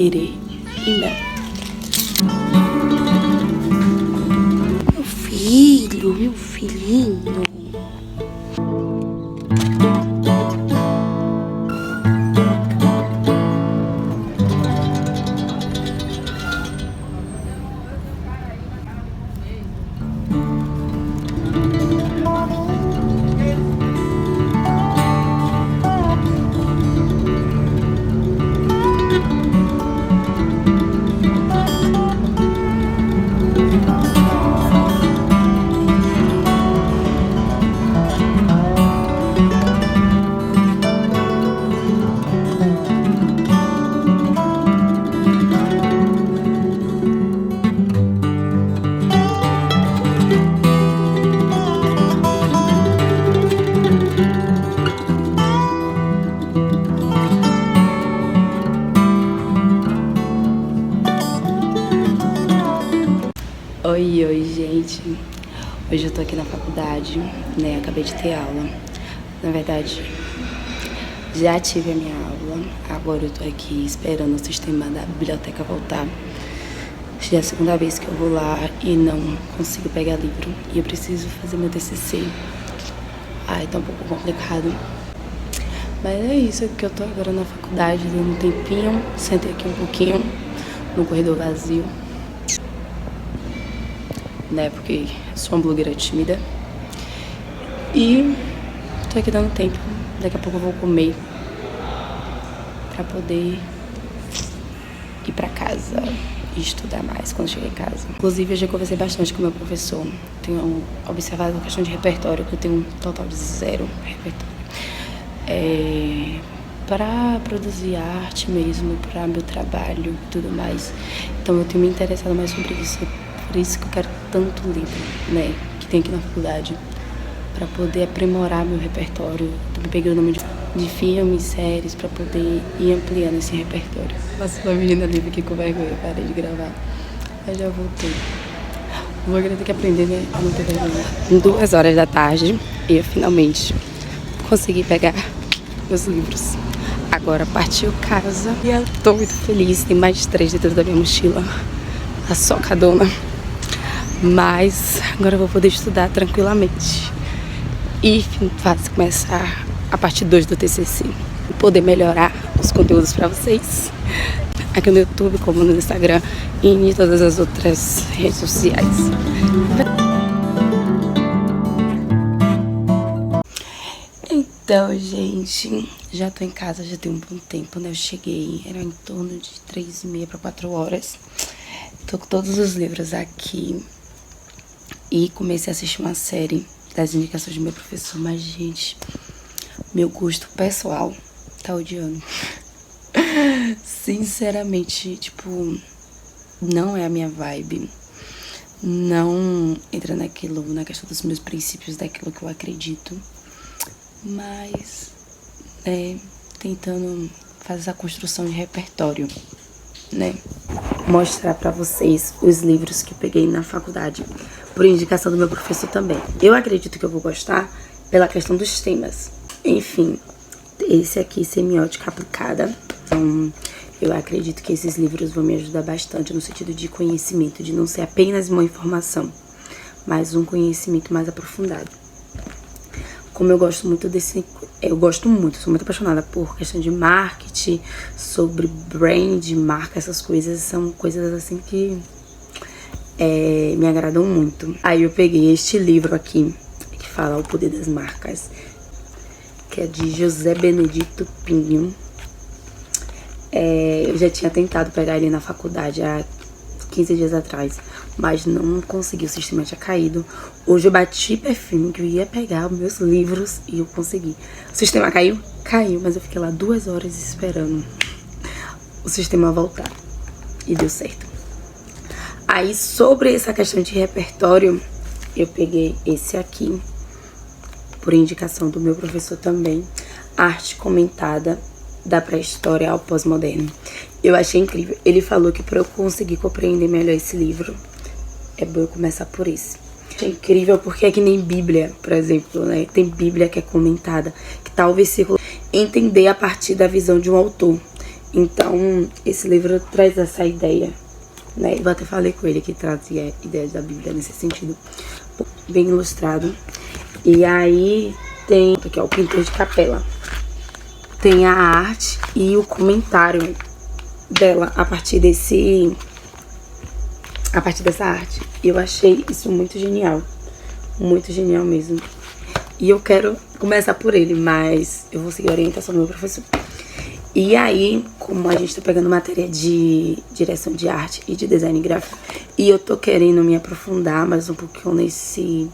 Pereira. Meu filhinho. Oi, gente. Hoje eu tô aqui na faculdade, né? Acabei de ter aula. Na verdade, já tive a minha aula. Agora eu tô aqui esperando o sistema da biblioteca voltar. Já é a segunda vez que eu vou lá e não consigo pegar livro. E eu preciso fazer meu TCC. Ai, tá um pouco complicado. Mas é isso, que eu tô agora na faculdade, dando um tempinho. Sentei aqui um pouquinho no corredor vazio, né, porque sou uma blogueira tímida. E tô aqui dando tempo. Daqui a pouco eu vou comer pra poder ir pra casa e estudar mais quando chegar em casa. Inclusive, eu já conversei bastante com o meu professor. Tenho observado a questão de repertório, que eu tenho um total de 0 repertório. Para produzir arte mesmo, para meu trabalho e tudo mais. Então eu tenho me interessado mais sobre isso. Por isso que eu quero tanto livro, né, que tem aqui na faculdade, para poder aprimorar meu repertório. Tô me pegando o nome de filmes, séries, para poder ir ampliando esse repertório. Nossa, uma menina livre aqui com vergonha, parei de gravar. Mas já voltei. Vou ter que aprender, né, a não ter vergonha. 2 horas da tarde, eu finalmente consegui pegar meus livros. Agora partiu casa e eu tô muito feliz. Tem mais 3 dentro da minha mochila, a socadona. Mas agora eu vou poder estudar tranquilamente e começar a parte 2 do TCC. Poder melhorar os conteúdos para vocês aqui no YouTube, como no Instagram e em todas as outras redes sociais. Então, gente, já tô em casa, já tem um bom tempo, né? Eu cheguei, era em torno de 3h30 para 4 horas. Tô com todos os livros aqui e comecei a assistir uma série das indicações do meu professor. Mas, gente, meu gosto pessoal tá odiando. Sinceramente, tipo, não é a minha vibe. Não entra na questão dos meus princípios, daquilo que eu acredito. Mas, tentando fazer a construção de repertório, né? Mostrar pra vocês os livros que eu peguei na faculdade, por indicação do meu professor também. Eu acredito que eu vou gostar pela questão dos temas. Enfim, esse aqui, Semiótica Aplicada. Então, eu acredito que esses livros vão me ajudar bastante no sentido de conhecimento, de não ser apenas uma informação, mas um conhecimento mais aprofundado. Como eu gosto muito sou muito apaixonada por questão de marketing, sobre brand, marca, essas coisas, são coisas assim que me agradam muito. Aí eu peguei este livro aqui, que fala O Poder das Marcas, que é de José Benedito Pinho. Eu já tinha tentado pegar ele na faculdade há 15 dias atrás, mas não consegui, o sistema tinha caído. Hoje eu bati pé firme que eu ia pegar os meus livros e eu consegui. O sistema caiu? Caiu, mas eu fiquei lá 2 horas esperando o sistema voltar e deu certo. Aí, sobre essa questão de repertório, eu peguei esse aqui, por indicação do meu professor também, Arte Comentada da Pré-História ao Pós-Moderno. Eu achei incrível. Ele falou que para eu conseguir compreender melhor esse livro, é bom eu começar por esse. Achei incrível porque é que nem Bíblia, por exemplo, né? Tem Bíblia que é comentada, que tá o versículo, entender a partir da visão de um autor. Então, esse livro traz essa ideia, né? Eu até falei com ele que trazia ideias da Bíblia nesse sentido, bem ilustrado. E aí tem aqui, ó, o pintor de capela. Tem a arte e o comentário dela a partir dessa arte. Eu achei isso muito genial mesmo. E eu quero começar por ele, mas eu vou seguir a orientação do meu professor. E aí, como a gente tá pegando matéria de direção de arte e de design gráfico, e eu tô querendo me aprofundar mais um pouquinho nesse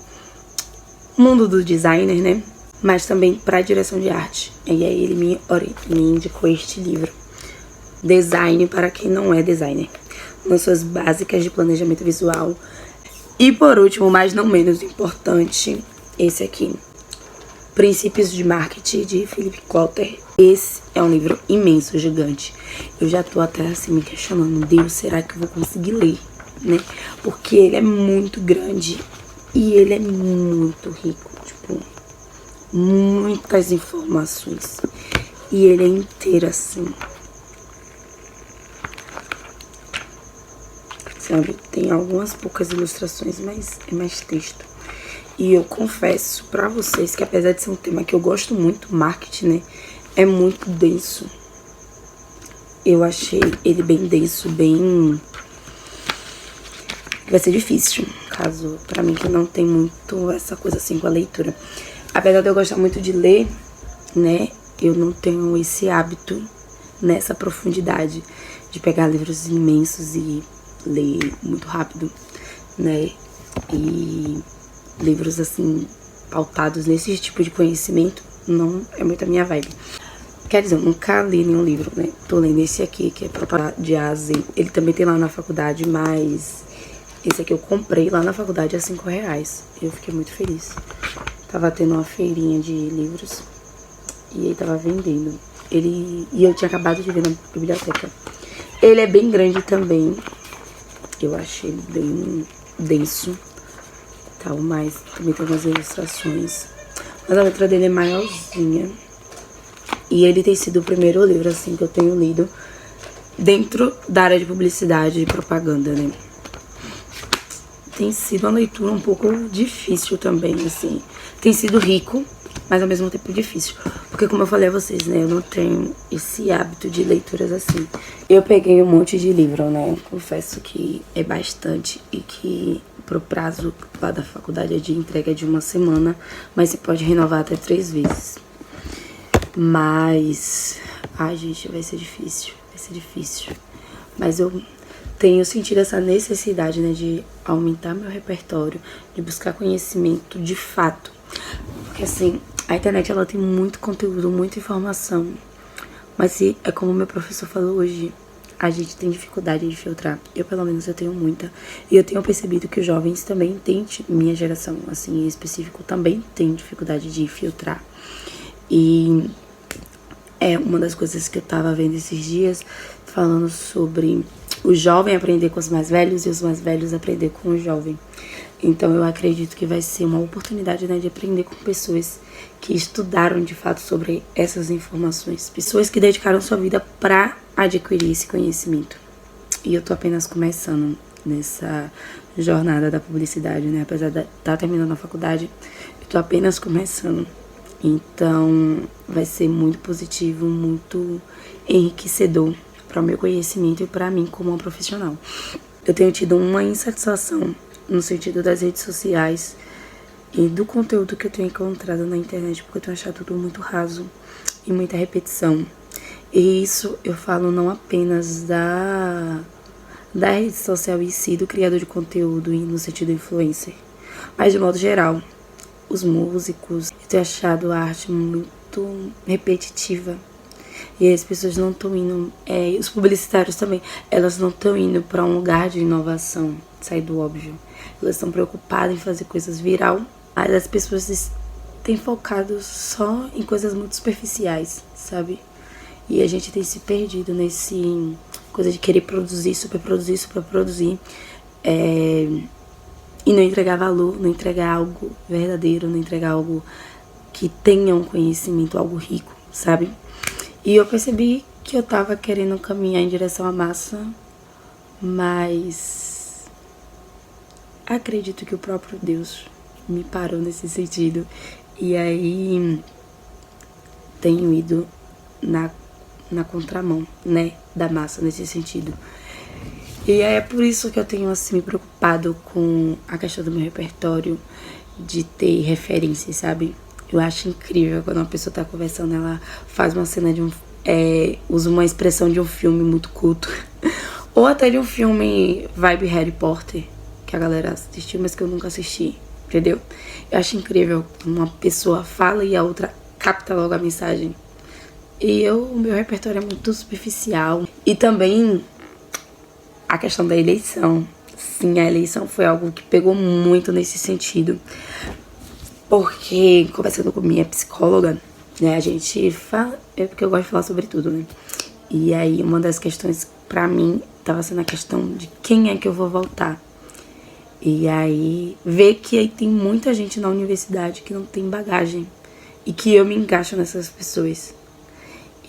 mundo do designer, né? Mas também pra direção de arte. E aí ele me indicou este livro, Design para quem não é designer. Noções básicas de planejamento visual. E por último, mas não menos importante, esse aqui, Princípios de Marketing, de Philip Kotler. Esse é um livro imenso, gigante. Eu já tô até assim me questionando, Deus, será que eu vou conseguir ler, né? Porque ele é muito grande e ele é muito rico, tipo, muitas informações. E ele é inteiro assim. Sabe, tem algumas poucas ilustrações, mas é mais texto. E eu confesso pra vocês que apesar de ser um tema que eu gosto muito, marketing, né, é muito denso. Eu achei ele bem denso, bem... vai ser difícil, caso pra mim que não tem muito essa coisa assim com a leitura. Apesar de eu gostar muito de ler, né, eu não tenho esse hábito nessa profundidade de pegar livros imensos e ler muito rápido, né, e livros assim pautados nesse tipo de conhecimento não é muito a minha vibe. Quer dizer, eu nunca li nenhum livro, né? Tô lendo esse aqui, que é Propaganda de A a Z. Ele também tem lá na faculdade, mas esse aqui eu comprei lá na faculdade a R$5. Eu fiquei muito feliz. Tava tendo uma feirinha de livros e ele tava vendendo. E eu tinha acabado de ver na biblioteca. Ele é bem grande também. Eu achei ele bem denso. Tal, mas também tem algumas ilustrações. Mas a letra dele é maiorzinha. E ele tem sido o primeiro livro, assim, que eu tenho lido dentro da área de publicidade e propaganda, né? Tem sido uma leitura um pouco difícil também, assim. Tem sido rico, mas ao mesmo tempo difícil. Porque, como eu falei a vocês, né? Eu não tenho esse hábito de leituras assim. Eu peguei um monte de livro, né? Confesso que é bastante e que pro prazo lá da faculdade é de entrega de 1 semana, mas você pode renovar até 3 vezes. Mas, ai gente, vai ser difícil, Mas eu tenho sentido essa necessidade, né, de aumentar meu repertório, de buscar conhecimento de fato. Porque assim, a internet ela tem muito conteúdo, muita informação. Mas é como meu professor falou hoje, a gente tem dificuldade de filtrar. Eu, pelo menos, eu tenho muita. E eu tenho percebido que os jovens também têm, minha geração, assim, em específico, também tem dificuldade de filtrar. E é uma das coisas que eu tava vendo esses dias, falando sobre o jovem aprender com os mais velhos e os mais velhos aprender com o jovem. Então eu acredito que vai ser uma oportunidade, né, de aprender com pessoas que estudaram de fato sobre essas informações. Pessoas que dedicaram sua vida pra adquirir esse conhecimento. E eu tô apenas começando nessa jornada da publicidade, né? Apesar de estar terminando a faculdade, eu tô apenas começando. Então, vai ser muito positivo, muito enriquecedor para o meu conhecimento e para mim como uma profissional. Eu tenho tido uma insatisfação no sentido das redes sociais e do conteúdo que eu tenho encontrado na internet, porque eu tenho achado tudo muito raso e muita repetição. E isso eu falo não apenas da rede social em si, do criador de conteúdo e no sentido influencer, mas de modo geral. Os músicos, eu tenho achado a arte muito repetitiva. E as pessoas não estão indo, os publicitários também, elas não estão indo para um lugar de inovação, sair do óbvio. Elas estão preocupadas em fazer coisas viral, mas as pessoas têm focado só em coisas muito superficiais, sabe? E a gente tem se perdido nesse coisa de querer produzir, superproduzir. E não entregar valor, não entregar algo verdadeiro, não entregar algo que tenha um conhecimento, algo rico, sabe? E eu percebi que eu tava querendo caminhar em direção à massa, mas acredito que o próprio Deus me parou nesse sentido. E aí tenho ido na contramão, né, da massa nesse sentido. E é por isso que eu tenho, assim, me preocupado com a questão do meu repertório, de ter referências, sabe? Eu acho incrível quando uma pessoa tá conversando, ela faz uma cena de usa uma expressão de um filme muito culto. Ou até de um filme vibe Harry Potter, que a galera assistiu, mas que eu nunca assisti, entendeu? Eu acho incrível uma pessoa fala e a outra capta logo a mensagem. E o meu repertório é muito superficial. E também a questão da eleição. Sim, a eleição foi algo que pegou muito nesse sentido. Porque, conversando com minha psicóloga, né, a gente fala... É porque eu gosto de falar sobre tudo, né? E aí, uma das questões, pra mim, tava sendo a questão de quem é que eu vou votar. E aí, ver que aí tem muita gente na universidade que não tem bagagem. E que eu me encaixo nessas pessoas.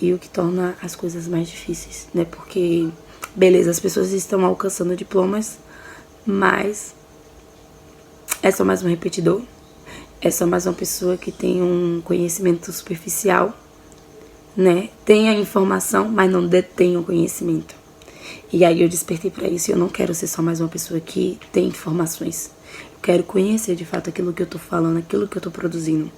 E o que torna as coisas mais difíceis, né? Porque... beleza, as pessoas estão alcançando diplomas, mas é só mais um repetidor, é só mais uma pessoa que tem um conhecimento superficial, né? Tem a informação, mas não detém o conhecimento. E aí eu despertei pra isso e eu não quero ser só mais uma pessoa que tem informações. Eu quero conhecer de fato aquilo que eu tô falando, aquilo que eu tô produzindo.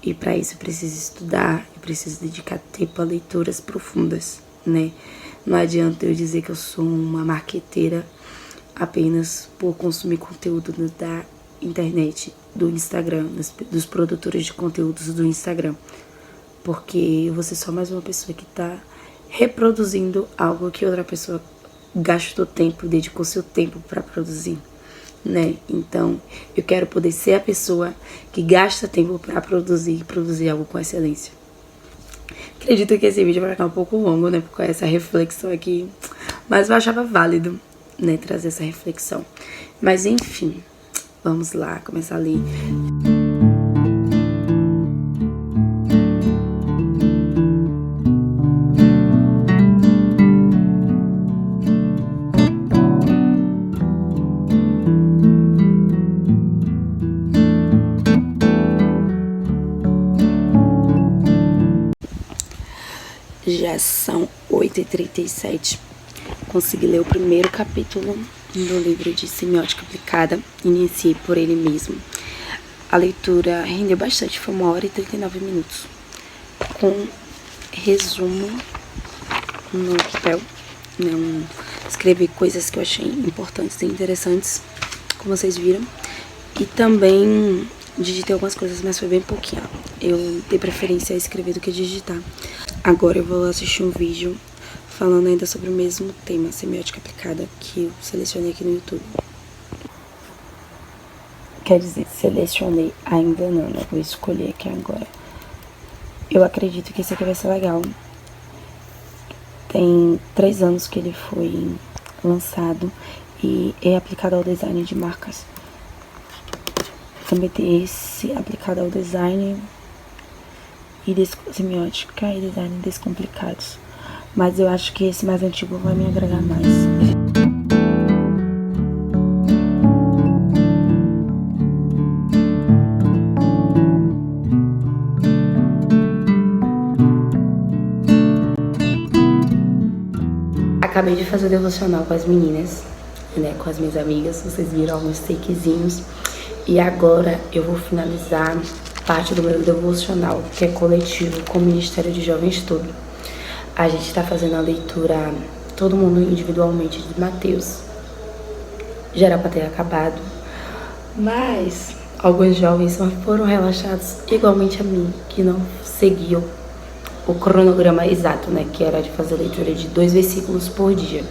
E pra isso eu preciso estudar, eu preciso dedicar tempo a leituras profundas, né? Não adianta eu dizer que eu sou uma marqueteira apenas por consumir conteúdo da internet, do Instagram, dos produtores de conteúdos do Instagram. Porque eu vou ser só mais uma pessoa que tá reproduzindo algo que outra pessoa gastou tempo, dedicou seu tempo pra produzir, né? Então, eu quero poder ser a pessoa que gasta tempo pra produzir algo com excelência. Acredito que esse vídeo vai ficar um pouco longo, né, com essa reflexão aqui, mas eu achava válido, né, trazer essa reflexão. Mas enfim, vamos lá, começar a ler. Já são 8h37. Consegui ler o primeiro capítulo do livro de Semiótica Aplicada. Iniciei por ele mesmo. A leitura rendeu bastante, foi 1h39, com resumo no papel. Escrevi coisas que eu achei importantes e interessantes, como vocês viram. E também digitei algumas coisas, mas foi bem pouquinho. Eu dei preferência a escrever do que digitar. Agora eu vou assistir um vídeo falando ainda sobre o mesmo tema, semiótica aplicada, que eu selecionei aqui no YouTube. Quer dizer, selecionei ainda não, né? Vou escolher aqui agora. Eu acredito que esse aqui vai ser legal. Tem 3 anos que ele foi lançado e é aplicado ao design de marcas. Também tem esse aplicado ao design e semiótica e design descomplicados. Mas eu acho que esse mais antigo vai me agregar mais. Acabei de fazer o devocional com as meninas, né, com as minhas amigas. Vocês viram alguns takezinhos. E agora eu vou finalizar parte do meu devocional, que é coletivo com o Ministério de Jovens Todo. A gente tá fazendo a leitura, todo mundo individualmente, de Mateus. Já era pra ter acabado, mas alguns jovens foram relaxados igualmente a mim, que não seguiam o cronograma exato, né, que era de fazer a leitura de 2 versículos por dia.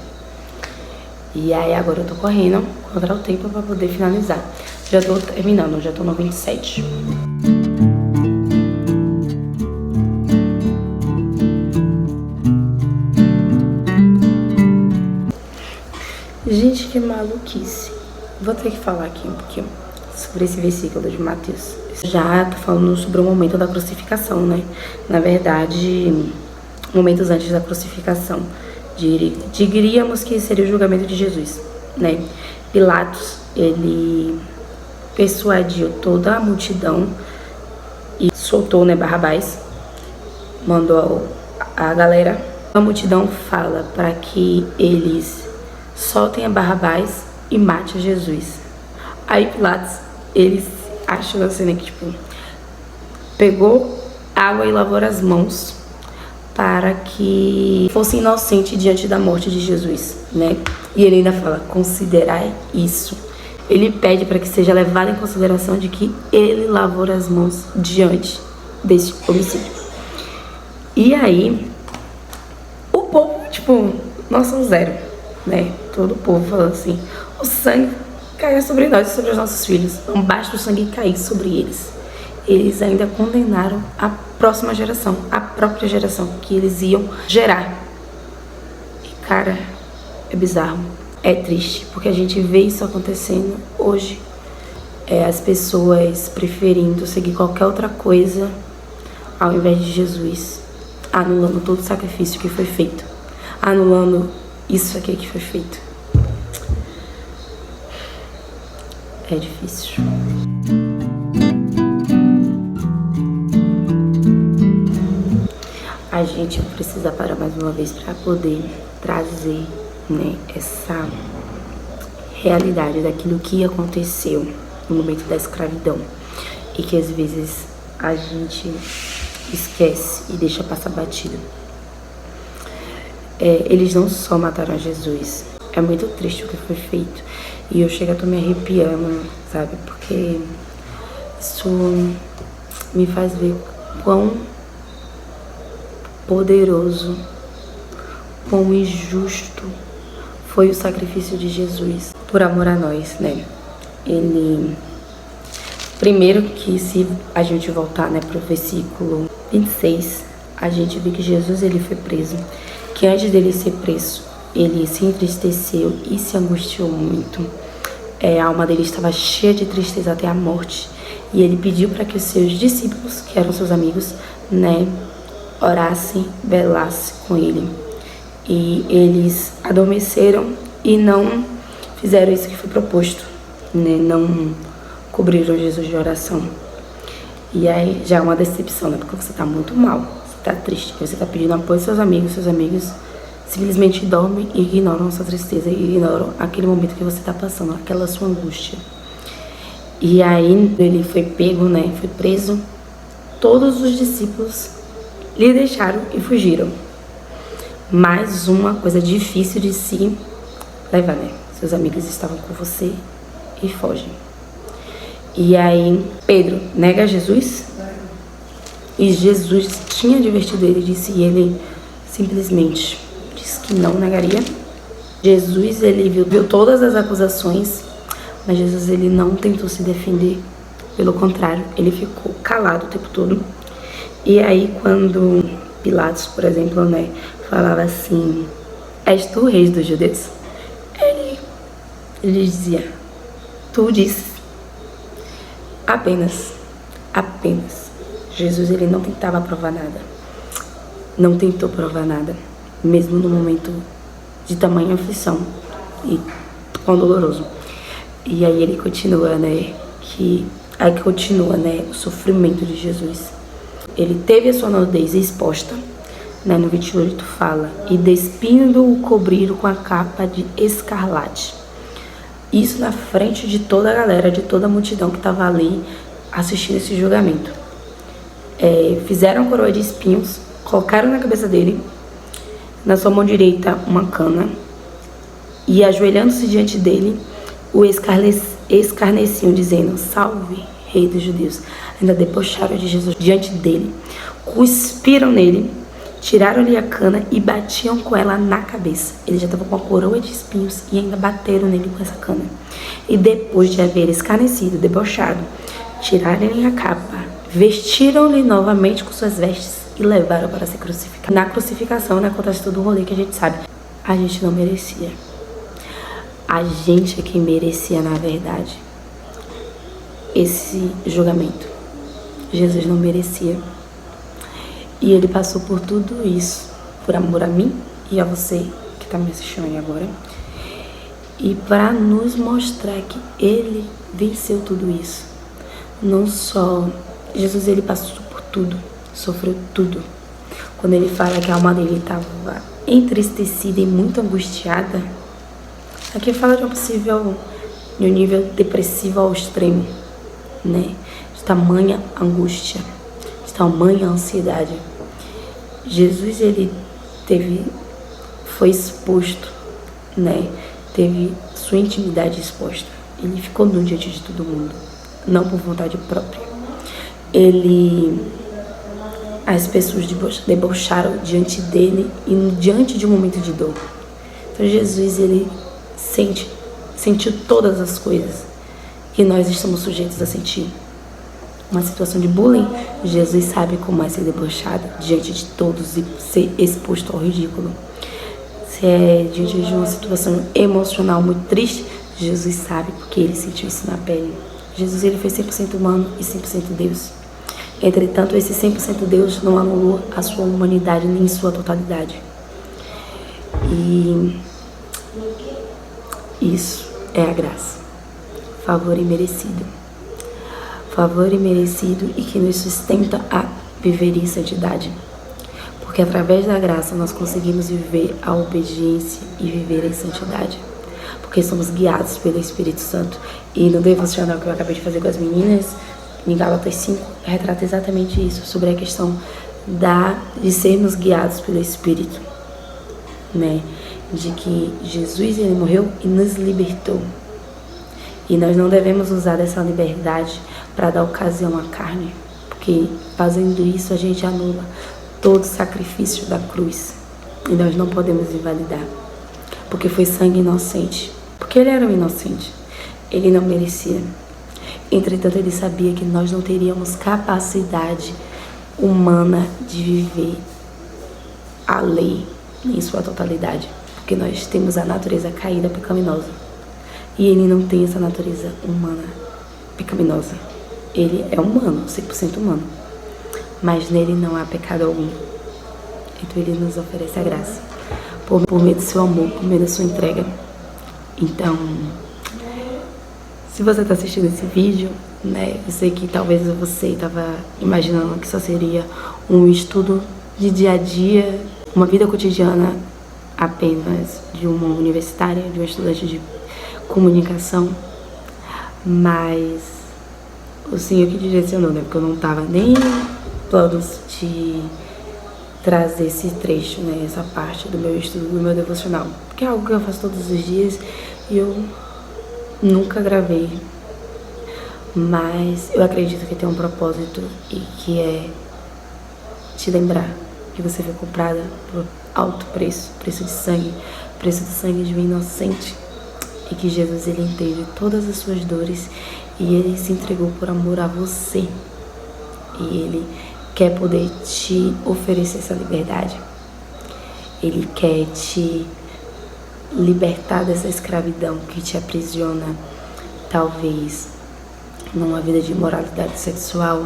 E aí agora eu tô correndo contra o tempo pra poder finalizar. Já tô terminando, já tô no 27. Gente, que maluquice. Vou ter que falar aqui um pouquinho sobre esse versículo de Mateus. Já tá falando sobre o momento da crucificação, né? Na verdade, momentos antes da crucificação. Diríamos que seria o julgamento de Jesus, né? Pilatos, ele persuadiu toda a multidão e soltou, né, Barrabás. Mandou a galera. A multidão fala para que eles soltem a Barrabás e mate a Jesus. Aí Pilatos, eles acham assim, né, que tipo, pegou água e lavou as mãos para que fosse inocente diante da morte de Jesus, né? E ele ainda fala, considerai isso. Ele pede para que seja levado em consideração de que ele lavou as mãos diante desse homicídio. E aí, o povo, tipo, nós somos zero, né? Todo o povo falando assim, o sangue caia sobre nós e sobre os nossos filhos. Não basta o sangue cair sobre eles. Eles ainda condenaram a próxima geração, a própria geração que eles iam gerar. E, cara, é bizarro, é triste, porque a gente vê isso acontecendo hoje. As pessoas preferindo seguir qualquer outra coisa ao invés de Jesus, anulando todo o sacrifício que foi feito, anulando isso aqui que foi feito. É difícil. A gente precisa parar mais uma vez para poder trazer, né, essa realidade daquilo que aconteceu no momento da escravidão e que às vezes a gente esquece e deixa passar batido. Eles não só mataram Jesus, é muito triste o que foi feito e eu chego a tô me arrepiando, sabe, porque isso me faz ver quão poderoso, quão injusto foi o sacrifício de Jesus por amor a nós, né? Ele, primeiro que se a gente voltar, né, pro versículo 26, a gente vê que Jesus, ele foi preso, que antes dele ser preso, ele se entristeceu e se angustiou muito. A alma dele estava cheia de tristeza até a morte, e ele pediu para que os seus discípulos, que eram seus amigos, né, orassem, velassem com ele. E eles adormeceram e não fizeram isso que foi proposto, né? Não cobriram Jesus de oração. E aí já é uma decepção, né? Porque você tá muito mal, você tá triste, você tá pedindo apoio aos seus amigos simplesmente dormem e ignoram a sua tristeza, e ignoram aquele momento que você tá passando, aquela sua angústia. E aí ele foi pego, né? Foi preso. Todos os discípulos lhe deixaram e fugiram. Mais uma coisa difícil de se levar, né? Seus amigos estavam com você e fogem. E aí Pedro nega Jesus e Jesus tinha advertido ele, disse, e ele simplesmente disse que não negaria. Jesus, ele viu todas as acusações, mas Jesus, ele não tentou se defender. Pelo contrário, ele ficou calado o tempo todo. E aí quando Pilatos, por exemplo, né, falava assim, és tu o rei dos judeus? Ele dizia, tu disse. Apenas. Jesus, ele não tentava provar nada. Não tentou provar nada. Mesmo no momento de tamanha aflição e quão doloroso. E aí ele continua, né, aí continua, né, o sofrimento de Jesus. Ele teve a sua nudez exposta, né, no 28 fala, e despindo-o cobriram com a capa de escarlate. Isso na frente de toda a galera, de toda a multidão que estava ali assistindo esse julgamento. Fizeram coroa de espinhos, colocaram na cabeça dele, na sua mão direita uma cana, e ajoelhando-se diante dele, o escarneciam, dizendo, salve, rei dos judeus. Ainda debocharam de Jesus diante dele, cuspiram nele, tiraram-lhe a cana e batiam com ela na cabeça. Ele já estava com a coroa de espinhos e ainda bateram nele com essa cana. E depois de haver escarnecido, debochado, tiraram-lhe a capa, vestiram-lhe novamente com suas vestes e levaram para ser crucificado. Na crucificação, né, acontece todo o rolê que a gente sabe. A gente não merecia. A gente é que merecia, na verdade, esse julgamento. Jesus não merecia. E ele passou por tudo isso por amor a mim e a você que está me assistindo aí agora. E para nos mostrar que Ele venceu tudo isso. Não só Jesus, Ele passou por tudo, sofreu tudo. Quando Ele fala que a alma dele estava entristecida e muito angustiada, aqui fala de um nível depressivo ao extremo, né? De tamanha angústia, de tamanha ansiedade. Jesus, Ele foi exposto, né? Teve sua intimidade exposta. Ele ficou nu diante de todo mundo, não por vontade própria. As pessoas debocharam diante dele e diante de um momento de dor. Então Jesus, ele sentiu todas as coisas que nós estamos sujeitos a sentir. Uma situação de bullying, Jesus sabe como é ser debochado diante de todos e ser exposto ao ridículo. Se é diante de uma situação emocional muito triste, Jesus sabe porque ele sentiu isso na pele. Jesus, ele foi 100% humano e 100% Deus. Entretanto, esse 100% Deus não anulou a sua humanidade nem sua totalidade. E isso é a graça. Favor imerecido. Favor imerecido e que nos sustenta a viver em santidade. Porque através da graça nós conseguimos viver a obediência e viver em santidade. Porque somos guiados pelo Espírito Santo. E no devocional que eu acabei de fazer com as meninas, em Gálatas 5, retrata exatamente isso, sobre a questão de sermos guiados pelo Espírito, né? De que Jesus, ele morreu e nos libertou. E nós não devemos usar dessa liberdade para dar ocasião à carne, porque fazendo isso a gente anula todo o sacrifício da cruz. E nós não podemos invalidar, porque foi sangue inocente. Porque ele era um inocente, ele não merecia. Entretanto, ele sabia que nós não teríamos capacidade humana de viver a lei em sua totalidade, porque nós temos a natureza caída pecaminosa. E ele não tem essa natureza humana pecaminosa. Ele é humano, 100% humano, mas nele não há pecado algum. Então ele nos oferece a graça, por meio do seu amor, por meio da sua entrega. Então, se você está assistindo esse vídeo, né, eu sei que talvez você estava imaginando que só seria um estudo de dia a dia, uma vida cotidiana apenas de uma universitária, de uma estudante de comunicação, mas o Senhor que direcionou, né, porque eu não estava nem planos de trazer esse trecho, né, essa parte do meu estudo, do meu devocional, porque é algo que eu faço todos os dias e eu nunca gravei, mas eu acredito que tem um propósito e que é te lembrar que você foi comprada por alto preço, preço do sangue de um inocente, e que Jesus, ele entende todas as suas dores e ele se entregou por amor a você, e ele quer poder te oferecer essa liberdade. Ele quer te libertar dessa escravidão que te aprisiona, talvez numa vida de imoralidade sexual,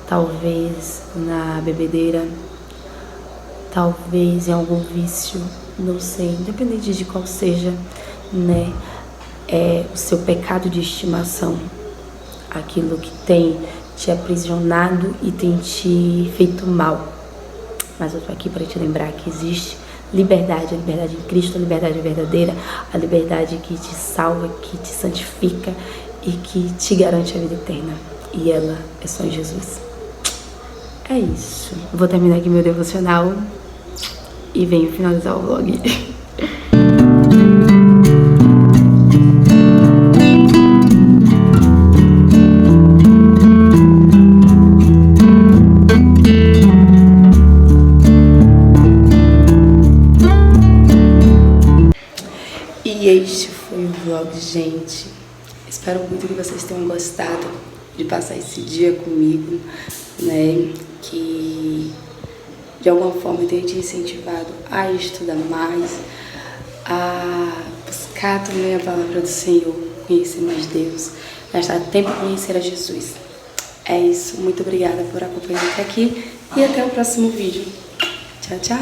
talvez na bebedeira, talvez em algum vício, não sei, independente de qual seja, né, o seu pecado de estimação, aquilo que tem te aprisionado e tem te feito mal. Mas eu tô aqui para te lembrar que existe liberdade, a liberdade em Cristo, a liberdade verdadeira, a liberdade que te salva, que te santifica e que te garante a vida eterna. E ela é só em Jesus. É isso. Eu vou terminar aqui meu devocional e venho finalizar o vlog. E este foi o vlog, gente. Espero muito que vocês tenham gostado de passar esse dia comigo, né? Que de alguma forma eu tenha te incentivado a estudar mais, a buscar também a palavra do Senhor, conhecer mais Deus, gastar tempo em conhecer a Jesus. É isso. Muito obrigada por acompanhar até aqui e até o próximo vídeo. Tchau, tchau!